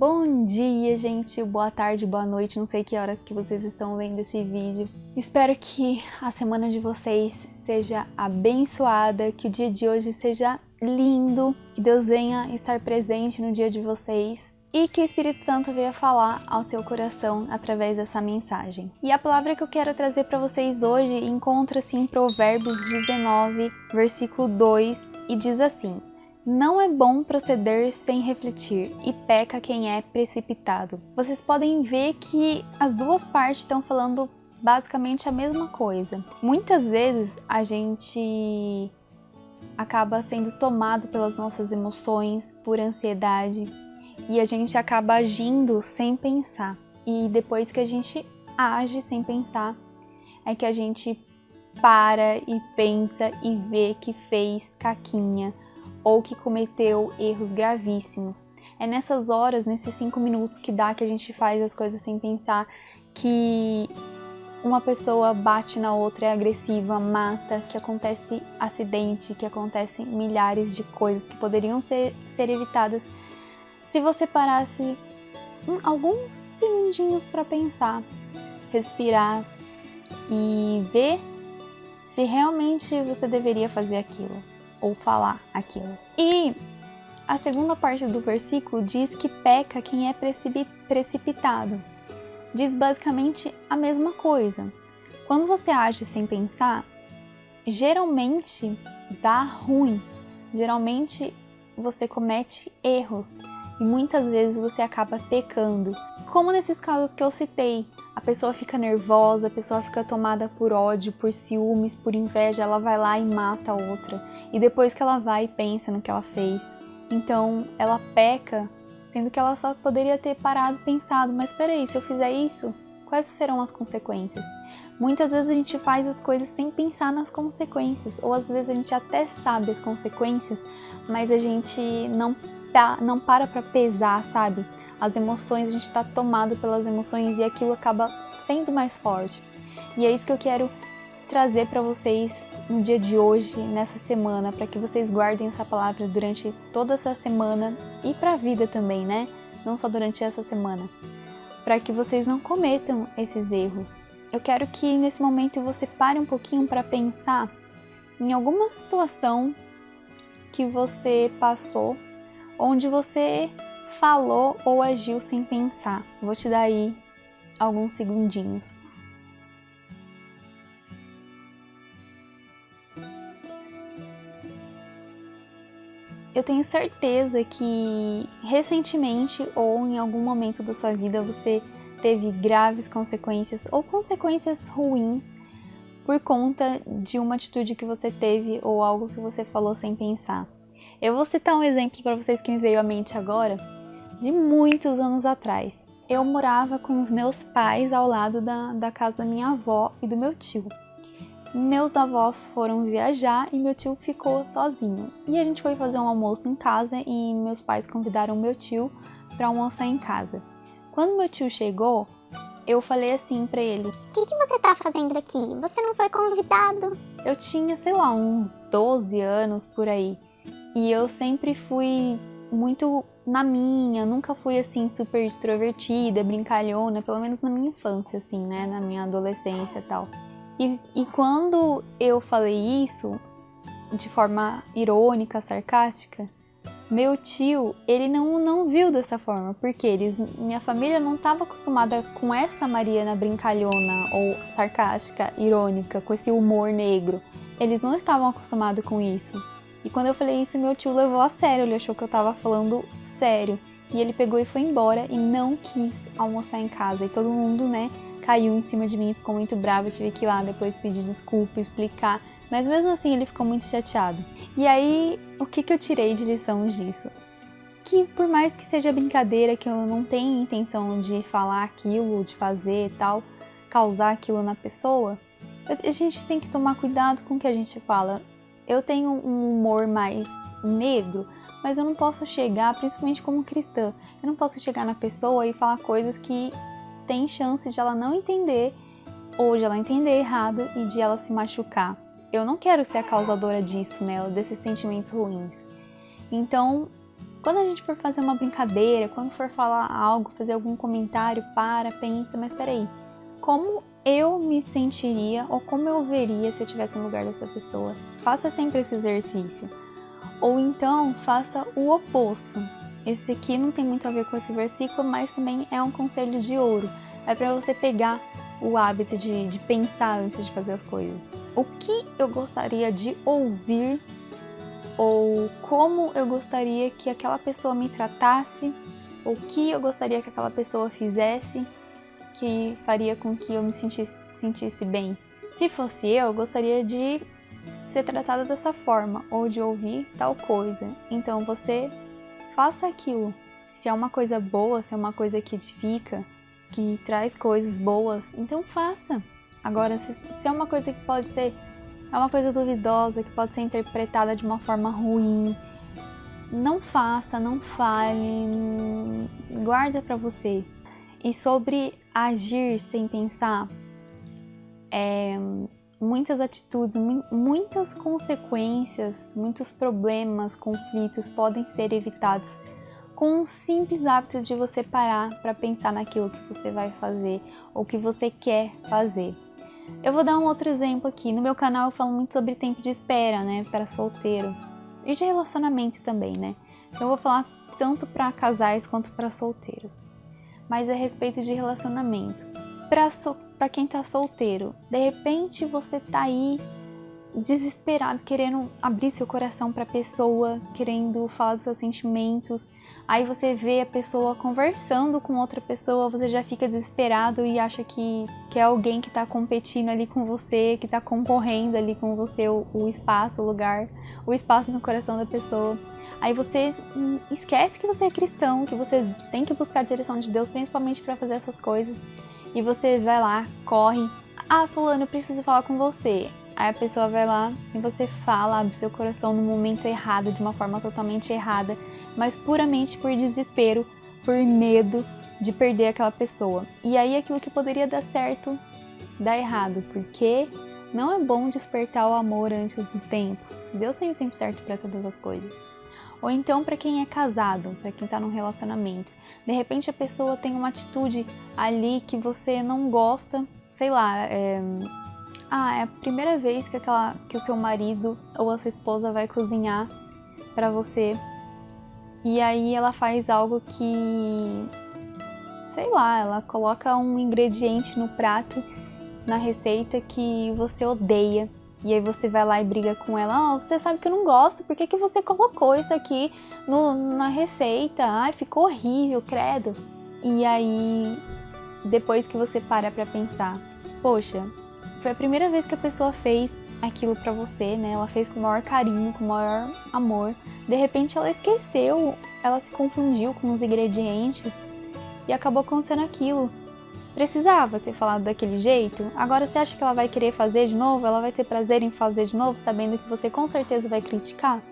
Bom dia, gente, boa tarde, boa noite, não sei que horas que vocês estão vendo esse vídeo. Espero que a semana de vocês seja abençoada, que o dia de hoje seja lindo, que Deus venha estar presente no dia de vocês e que o Espírito Santo venha falar ao seu coração através dessa mensagem. E a palavra que eu quero trazer para vocês hoje encontra-se em Provérbios 19, versículo 2 e diz assim: não é bom proceder sem refletir, e peca quem é precipitado. Vocês podem ver que as duas partes estão falando basicamente a mesma coisa. Muitas vezes a gente acaba sendo tomado pelas nossas emoções, por ansiedade, e a gente acaba agindo sem pensar. E depois que a gente age sem pensar, é que a gente para e pensa e vê que fez caquinha, ou que cometeu erros gravíssimos. É nessas horas, nesses 5 minutos que dá que a gente faz as coisas sem pensar, que uma pessoa bate na outra, é agressiva, mata, que acontece acidente, que acontece milhares de coisas que poderiam ser evitadas se você parasse alguns segundinhos para pensar, respirar e ver se realmente você deveria fazer aquilo ou falar aquilo. E a segunda parte do versículo diz que peca quem é precipitado. Diz basicamente a mesma coisa. Quando você age sem pensar, geralmente dá ruim. Geralmente você comete erros e muitas vezes você acaba pecando. Como nesses casos que eu citei, a pessoa fica nervosa, a pessoa fica tomada por ódio, por ciúmes, por inveja, ela vai lá e mata a outra. E depois que ela vai e pensa no que ela fez, então ela peca, sendo que ela só poderia ter parado e pensado, mas peraí, se eu fizer isso, quais serão as consequências? Muitas vezes a gente faz as coisas sem pensar nas consequências, ou às vezes a gente até sabe as consequências, mas a gente não para pesar, sabe? As emoções, a gente está tomado pelas emoções e aquilo acaba sendo mais forte. E é isso que eu quero trazer para vocês no dia de hoje, nessa semana, para que vocês guardem essa palavra durante toda essa semana e para a vida também, né? Não só durante essa semana, para que vocês não cometam esses erros. Eu quero que nesse momento você pare um pouquinho para pensar em alguma situação que você passou, onde você falou ou agiu sem pensar. Vou te dar aí alguns segundinhos. Eu tenho certeza que recentemente ou em algum momento da sua vida você teve graves consequências ou consequências ruins por conta de uma atitude que você teve ou algo que você falou sem pensar. Eu vou citar um exemplo para vocês que me veio à mente agora, de muitos anos atrás. Eu morava com os meus pais ao lado da casa da minha avó e do meu tio. Meus avós foram viajar e meu tio ficou sozinho. E a gente foi fazer um almoço em casa e meus pais convidaram meu tio para almoçar em casa. Quando meu tio chegou, eu falei assim para ele: O que você tá fazendo aqui? Você não foi convidado? Eu tinha, sei lá, uns 12 anos por aí. E eu sempre fui muito na minha, nunca fui assim super extrovertida, brincalhona, pelo menos na minha infância, assim, né, na minha adolescência e tal. E quando eu falei isso, de forma irônica, sarcástica, meu tio, ele não viu dessa forma, porque minha família não estava acostumada com essa Mariana brincalhona ou sarcástica, irônica, com esse humor negro. Eles não estavam acostumados com isso. E quando eu falei isso, meu tio levou a sério, ele achou que eu tava falando sério. E ele pegou e foi embora e não quis almoçar em casa. E todo mundo, né, caiu em cima de mim, ficou muito bravo, eu tive que ir lá depois pedir desculpa, explicar. Mas mesmo assim ele ficou muito chateado. E aí, o que eu tirei de lição disso? Que por mais que seja brincadeira, que eu não tenha intenção de falar aquilo, de fazer e tal, causar aquilo na pessoa, a gente tem que tomar cuidado com o que a gente fala. Eu tenho um humor mais negro, mas eu não posso chegar, principalmente como cristã, eu não posso chegar na pessoa e falar coisas que tem chance de ela não entender ou de ela entender errado e de ela se machucar. Eu não quero ser a causadora disso, né, desses sentimentos ruins. Então, Quando a gente for fazer uma brincadeira, quando for falar algo, fazer algum comentário, pensa, mas peraí, como eu me sentiria ou como eu veria se eu estivesse no lugar dessa pessoa? Faça sempre esse exercício. Ou então, faça o oposto. Esse aqui não tem muito a ver com esse versículo, mas também é um conselho de ouro. É para você pegar o hábito de pensar antes de fazer as coisas. O que eu gostaria de ouvir ou como eu gostaria que aquela pessoa me tratasse, ou o que eu gostaria que aquela pessoa fizesse que faria com que eu me sentisse bem. Se fosse eu gostaria de ser tratada dessa forma, ou de ouvir tal coisa. Então você faça aquilo. Se é uma coisa boa, se é uma coisa que edifica, que traz coisas boas, então faça. Agora, se é uma coisa que pode ser uma coisa duvidosa, que pode ser interpretada de uma forma ruim, não faça, não fale, guarda pra você. E sobre agir sem pensar, muitas atitudes, muitas consequências, muitos problemas, conflitos podem ser evitados com um simples hábito de você parar para pensar naquilo que você vai fazer ou que você quer fazer. Eu vou dar um outro exemplo aqui. No meu canal eu falo muito sobre tempo de espera, né, para solteiro e de relacionamento também, né. Então eu vou falar tanto para casais quanto para solteiros. Mas a respeito de relacionamento. Para quem tá solteiro, de repente você tá aí desesperado, querendo abrir seu coração para a pessoa, querendo falar dos seus sentimentos. Aí você vê a pessoa conversando com outra pessoa, você já fica desesperado e acha que é alguém que tá competindo ali com você, que tá concorrendo ali com você o espaço, o lugar, o espaço no coração da pessoa. Aí você esquece que você é cristão, que você tem que buscar a direção de Deus, principalmente para fazer essas coisas. E você vai lá, corre. Fulano, eu preciso falar com você. Aí a pessoa vai lá e você fala, abre seu coração no momento errado, de uma forma totalmente errada, mas puramente por desespero, por medo de perder aquela pessoa. E aí aquilo que poderia dar certo, dá errado, porque não é bom despertar o amor antes do tempo. Deus tem o tempo certo para todas as coisas. Ou então para quem é casado, para quem tá num relacionamento. De repente a pessoa tem uma atitude ali que você não gosta, sei lá, é a primeira vez que o seu marido ou a sua esposa vai cozinhar para você e aí ela faz algo que, sei lá, ela coloca um ingrediente no prato, na receita que você odeia. E aí você vai lá e briga com ela, você sabe que eu não gosto, por que você colocou isso aqui na receita? Ai, ficou horrível, credo. E aí, depois que você para pra pensar, poxa, foi a primeira vez que a pessoa fez aquilo pra você, né? Ela fez com o maior carinho, com o maior amor. De repente ela esqueceu, ela se confundiu com os ingredientes e acabou acontecendo aquilo. Precisava ter falado daquele jeito? Agora você acha que ela vai querer fazer de novo? Ela vai ter prazer em fazer de novo, sabendo que você com certeza vai criticar?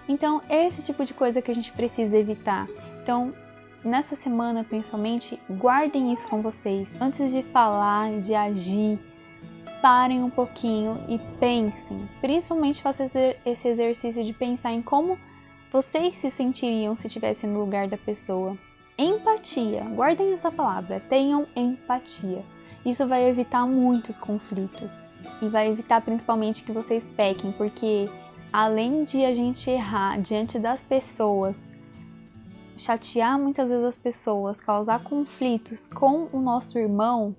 Então, é esse tipo de coisa que a gente precisa evitar. Então, nessa semana, principalmente, guardem isso com vocês. Antes de falar, de agir, parem um pouquinho e pensem. Principalmente façam esse exercício de pensar em como vocês se sentiriam se estivessem no lugar da pessoa. Empatia, guardem essa palavra, tenham empatia. Isso vai evitar muitos conflitos e vai evitar principalmente que vocês pequem, porque além de a gente errar diante das pessoas, chatear muitas vezes as pessoas, causar conflitos com o nosso irmão,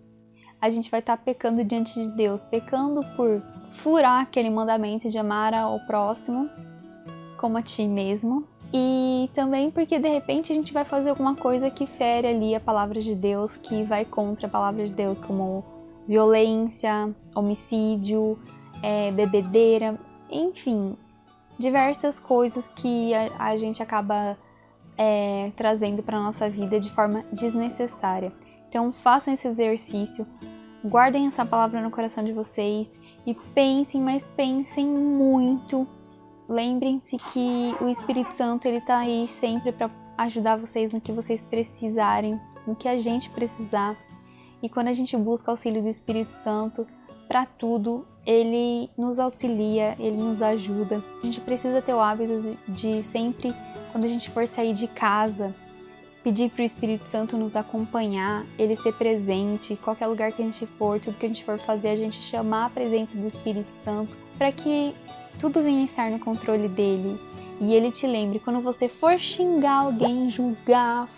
a gente vai estar pecando diante de Deus, pecando por furar aquele mandamento de amar ao próximo como a ti mesmo. E também porque de repente a gente vai fazer alguma coisa que fere ali a palavra de Deus, que vai contra a palavra de Deus, como violência, homicídio, bebedeira, enfim, diversas coisas que a gente acaba trazendo para a nossa vida de forma desnecessária. Então façam esse exercício, guardem essa palavra no coração de vocês e pensem, mas pensem muito. Lembrem-se que o Espírito Santo ele tá aí sempre para ajudar vocês no que vocês precisarem, no que a gente precisar. E quando a gente busca o auxílio do Espírito Santo, para tudo ele nos auxilia, ele nos ajuda. A gente precisa ter o hábito de sempre, quando a gente for sair de casa, pedir para o Espírito Santo nos acompanhar, ele ser presente, qualquer lugar que a gente for, tudo que a gente for fazer, a gente chamar a presença do Espírito Santo para que tudo venha a estar no controle dele. E ele te lembre, quando você for xingar alguém, julgar,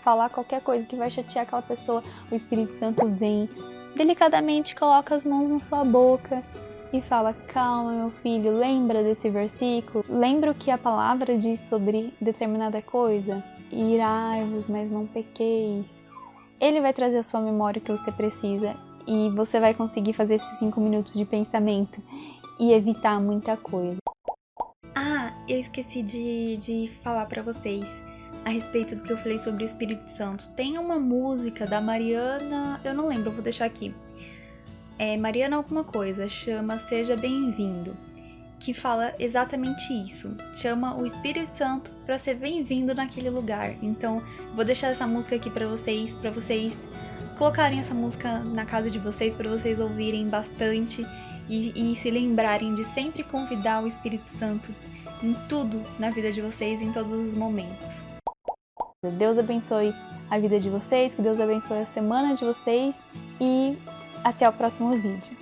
falar qualquer coisa que vai chatear aquela pessoa, o Espírito Santo vem, delicadamente coloca as mãos na sua boca e fala: calma, meu filho, lembra desse versículo? Lembra o que a palavra diz sobre determinada coisa? Irai-vos, mas não pequeis. Ele vai trazer a sua memória que você precisa e você vai conseguir fazer esses 5 minutos de pensamento e evitar muita coisa. Eu esqueci de falar pra vocês a respeito do que eu falei sobre o Espírito Santo. Tem uma música da Mariana, eu não lembro, eu vou deixar aqui. Mariana alguma coisa, chama Seja Bem-vindo, que fala exatamente isso. Chama o Espírito Santo pra ser bem-vindo naquele lugar. Então, vou deixar essa música aqui pra vocês colocarem essa música na casa de vocês, pra vocês ouvirem bastante e se lembrarem de sempre convidar o Espírito Santo em tudo na vida de vocês, em todos os momentos. Deus abençoe a vida de vocês, que Deus abençoe a semana de vocês e até o próximo vídeo.